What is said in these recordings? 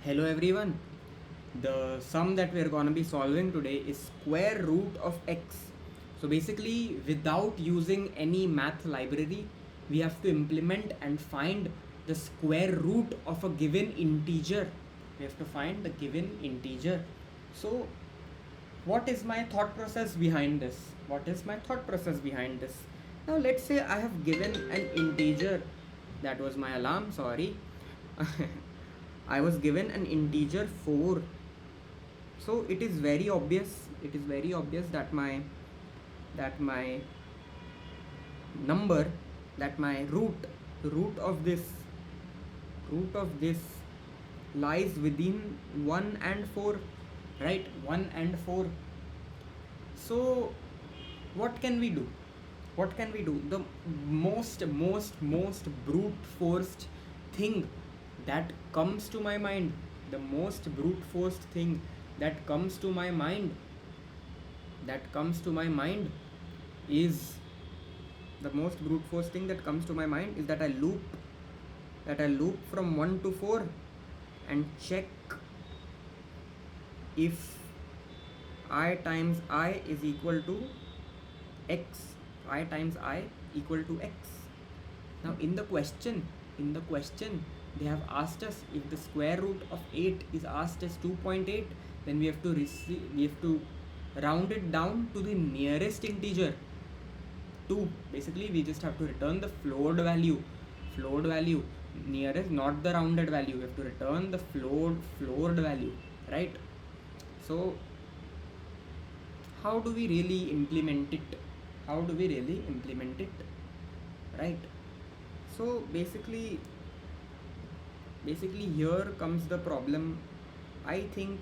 Hello everyone. The sum that we're going to be solving today is square root of x. So basically, without using any math library, we have to implement and find the square root of a given integer. We have to find the given integer. So what is my thought process behind this? What is my thought process behind this? Now let's say I have given an integer. That was my alarm, sorry. I was given an integer 4. So it is very obvious, that my number, that my root of this lies within 1 and 4, right? 1 and 4. So what can we do? The most brute forced thing that comes to my mind, the most brute forced thing that comes to my mind is the most brute force thing that comes to my mind is that I loop from 1 to 4 and check if I times I is equal to x. I times I equal to x. Now in the question they have asked us if the square root of 8 is asked as 2.8, then we have to round it down to the nearest integer 2. Basically we just have to return the float value nearest, not the rounded value. We have to return the float value, right? So how do we really implement it? Right? So basically here comes the problem. I think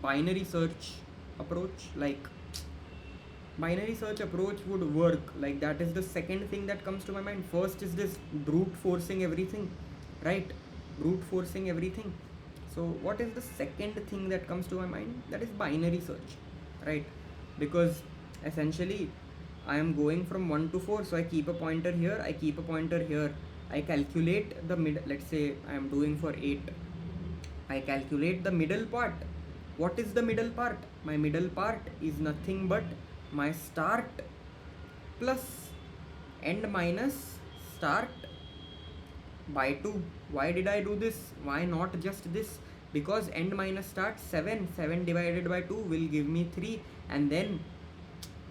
binary search approach would work. Like, that is the second thing that comes to my mind. First is this brute forcing everything, right? So what is the second thing that comes to my mind? That is binary search, right? Because essentially I am going from 1 to 4, so I keep a pointer here, I calculate the mid. Let's say I am doing for 8. I calculate the middle part. What is the middle part? My middle part is nothing but my start plus end minus start by 2. Why did I do this? Why not just this? Because end minus start 7 divided by 2 will give me 3, and then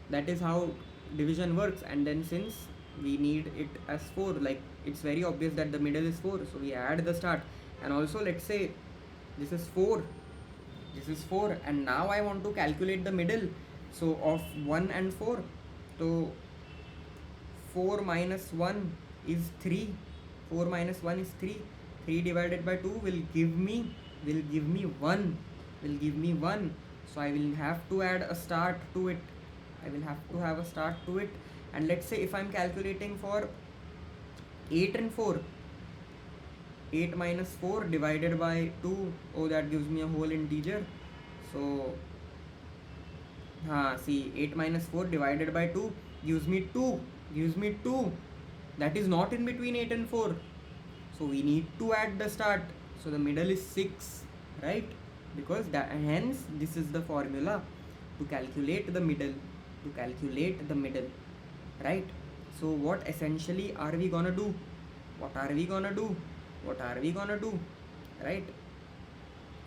that is how division works. And then since we need it as 4, like, it's very obvious that the middle is 4, so we add the start. And also, let's say this is 4, and now I want to calculate the middle, so of 1 and 4. So 4 minus 1 is 3. 3 divided by 2 will give me 1. So I will have to add a start to it. And let's say if I'm calculating for 8 and 4, 8 minus 4 divided by 2, oh, that gives me a whole integer. So see, 8 minus 4 divided by 2 gives me 2. That is not in between 8 and 4, so we need to add the start. So the middle is 6, right? Because that, hence this is the formula to calculate the middle, right? So what essentially are we gonna do? Right?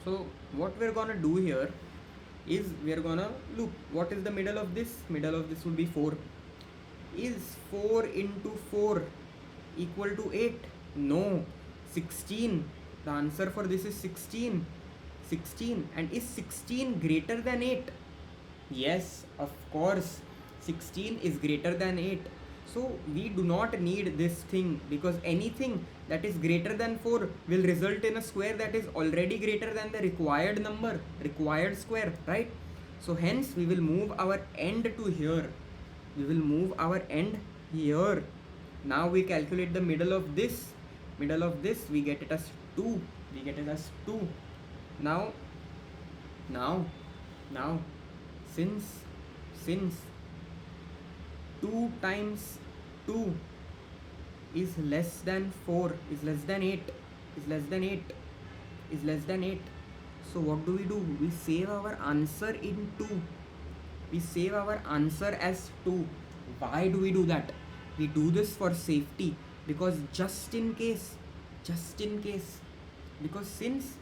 So what we're gonna do here is we're gonna look, what is the middle of this? Would be 4. Is 4 into 4 equal to 8? No, 16. The answer for this is 16. And is 16 greater than 8? Yes, of course, 16 is greater than 8. So we do not need this thing, because anything that is greater than 4 will result in a square that is already greater than the required square, right? So hence we will move our end to here. Now we calculate the middle of this. We get it as 2. Now since 2 times 2 is less than 4, is less than 8, So what do? We save our answer in 2. We save our answer as 2. Why do we do that? We do this for safety, because just in case, because since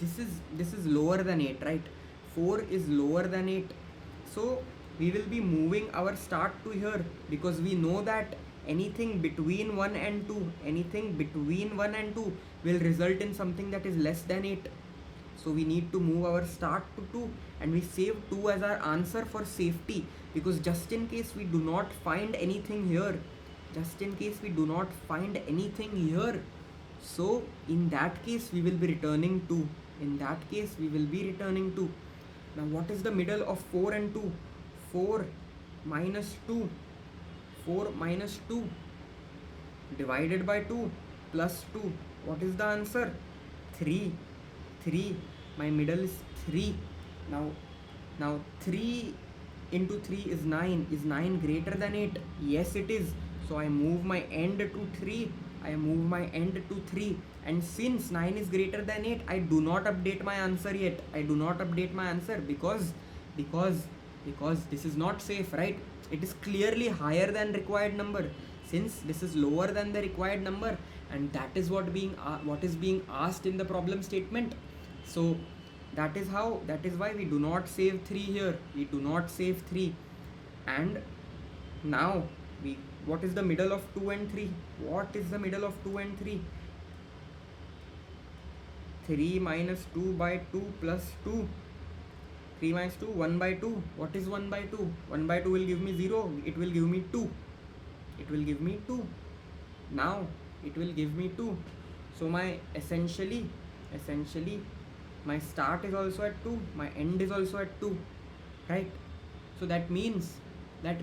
this is lower than 8, right? 4 is lower than 8, so we will be moving our start to here, because we know that anything between 1 and 2 will result in something that is less than 8. So we need to move our start to 2, and we save 2 as our answer for safety, because just in case we do not find anything here, so in that case we will be returning 2. Now what is the middle of 4 and 2? 4 minus 2 divided by 2 plus 2. What is the answer? 3. My middle is 3. Now 3 into 3 is 9. Is 9 greater than 8? Yes, it is. So I move my end to 3. And since 9 is greater than 8, I do not update my answer yet. Because this is not safe, right? It is clearly higher than required number. Since this is lower than the required number, and that is what is being asked in the problem statement. So that is why we do not save 3 here. And now what is the middle of 2 and 3? 3 minus 2 by 2 plus 2. 3 minus 2, 1 by 2. What is 1 by 2? 1 by 2 will give me 0. It will give me 2. Now it will give me 2. So my essentially my start is also at 2, my end is also at 2, right? So that means that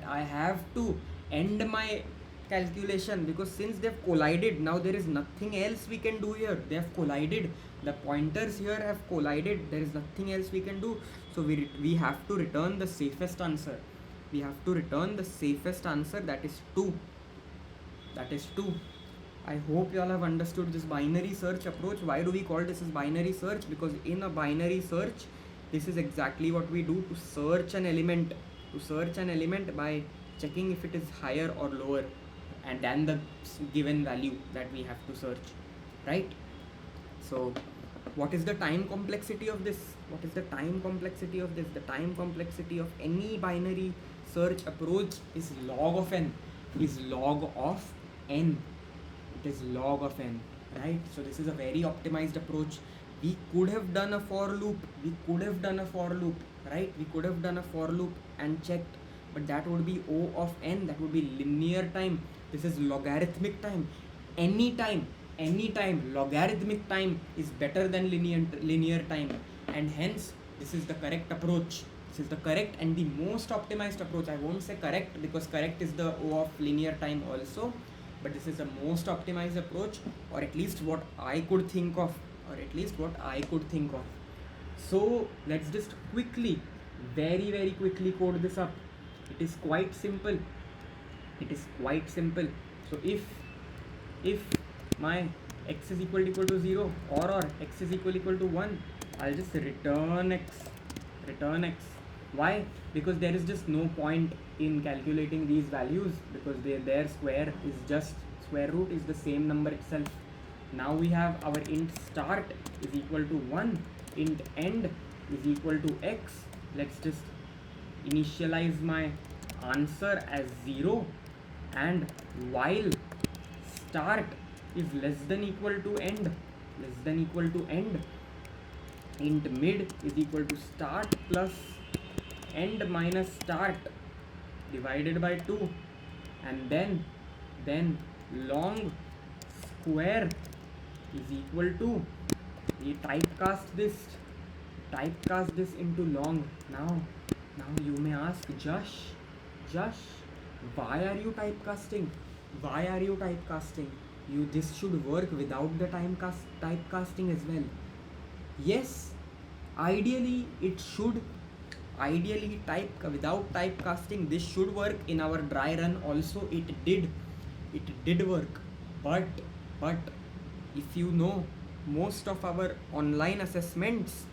I have to end my calculation, because since they've collided, now there is nothing else we can do here. They have collided, the pointers here have collided, there is nothing else we can do. So we have to return the safest answer. That is 2. I hope you all have understood this binary search approach. Why do we call this as binary search? Because in a binary search, this is exactly what we do to search an element. By checking if it is higher or lower and then the given value that we have to search, right? So what is the time complexity of this? The time complexity of any binary search approach is log of n. It is log of n, right? So this is a very optimized approach. We could have done a for loop, right? We could have done a for loop and checked, but that would be O of n, that would be linear time. This is logarithmic time. Anytime logarithmic time is better than linear time, and hence this is the correct approach. This is the correct and the most optimized approach. I won't say correct, because correct is the O of linear time also, but this is the most optimized approach, or at least what I could think of. So let's just quickly, very quickly code this up. It is quite simple. So if my x is equal to 0 or x is equal to 1, I'll just return x. Why? Because there is just no point in calculating these values, because their square is just square root is the same number itself. Now we have our int start is equal to 1, int end is equal to x. Let's just initialize my answer as 0, and while start is less than equal to end, int mid is equal to start plus end minus start divided by 2, and then long square is equal to, we typecast this into long. Now you may ask, Josh, why are you typecasting? This should work without the typecasting as well. Yes, ideally it should. Without typecasting, this should work. In our dry run also it did work, but if you know most of our online assessments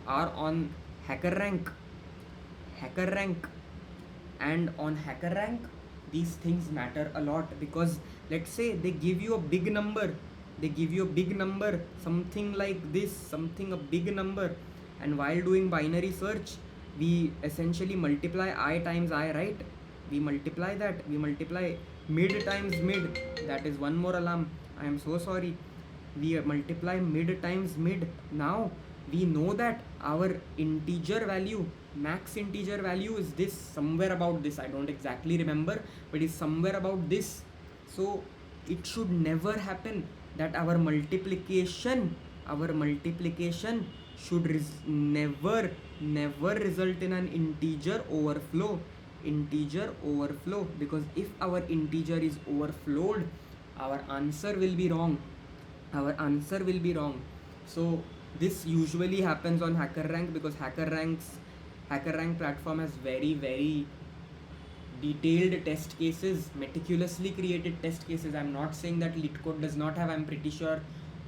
are on HackerRank. And on HackerRank, these things matter a lot, because let's say they give you a big number, something like this, something a big number, and while doing binary search, we essentially multiply I times I, right? We multiply mid times mid. That is one more alarm. I am so sorry. We multiply mid times mid. Now we know that our integer value, max integer value, is this, somewhere about this. I don't exactly remember, but it's somewhere about this. So it should never happen that our multiplication should never result in an integer overflow. Because if our integer is overflowed, our answer will be wrong. So this usually happens on HackerRank, because HackerRank platform has very detailed test cases, meticulously created test cases. I'm not saying that Leetcode does not have. I'm pretty sure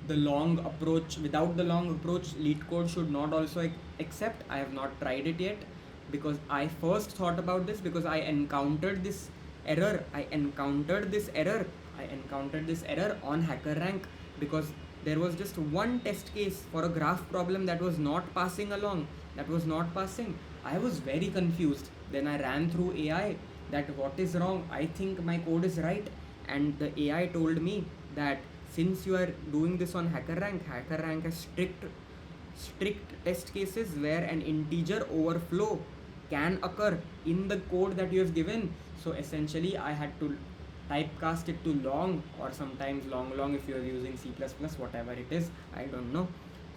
the long approach, without the long approach, Leetcode should not also accept. I have not tried it yet, because I first thought about this because I encountered this error on HackerRank, because there was just one test case for a graph problem that was not passing. I was very confused. Then I ran through AI that what is wrong. I think my code is right, and the AI told me that since you are doing this on HackerRank has strict test cases where an integer overflow can occur in the code that you have given. So essentially I had to typecast it to long, or sometimes long if you are using C++, whatever it is, I don't know.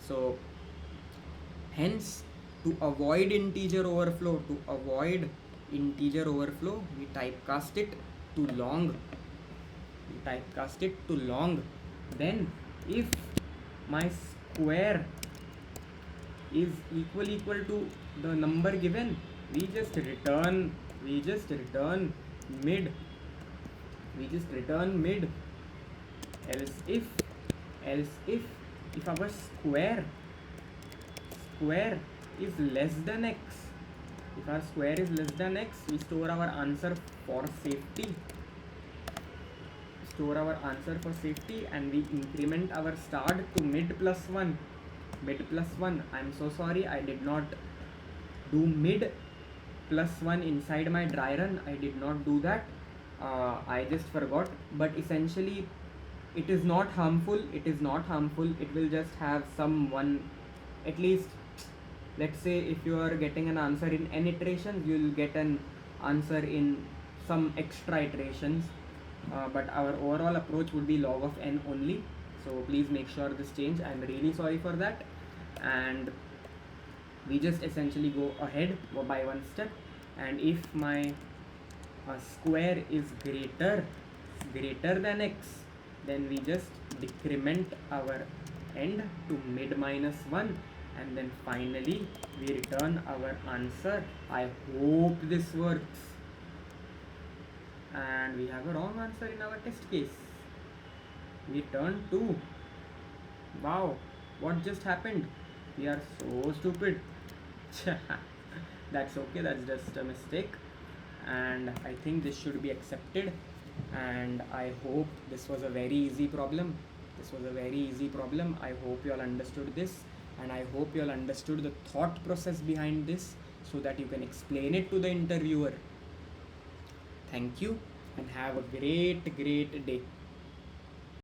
So hence, to avoid integer overflow, we typecast it to long. Then if my square is equal to the number given, we just return mid. Else if our square is less than x, we store our answer for safety. And we increment our start to mid plus 1. I'm so sorry, I did not do mid plus 1 inside my dry run. I did not do that. I just forgot. But essentially it is not harmful. It will just have some at least, let's say if you are getting an answer in n iterations, you will get an answer in some extra iterations. But our overall approach would be log of n only. So please make sure this change. I'm really sorry for that. And we just essentially go ahead by one step, and if my square is greater than x, then we just decrement our end to mid minus 1, and then finally we return our answer. I hope this works. And we have a wrong answer in our test case. We turned 2. Wow, what just happened? We are so stupid. That's okay, that's just a mistake, and I think this should be accepted. And I hope this was a very easy problem. I hope you all understood this, and I hope you all understood the thought process behind this, so that you can explain it to the interviewer. Thank you, and have a great day.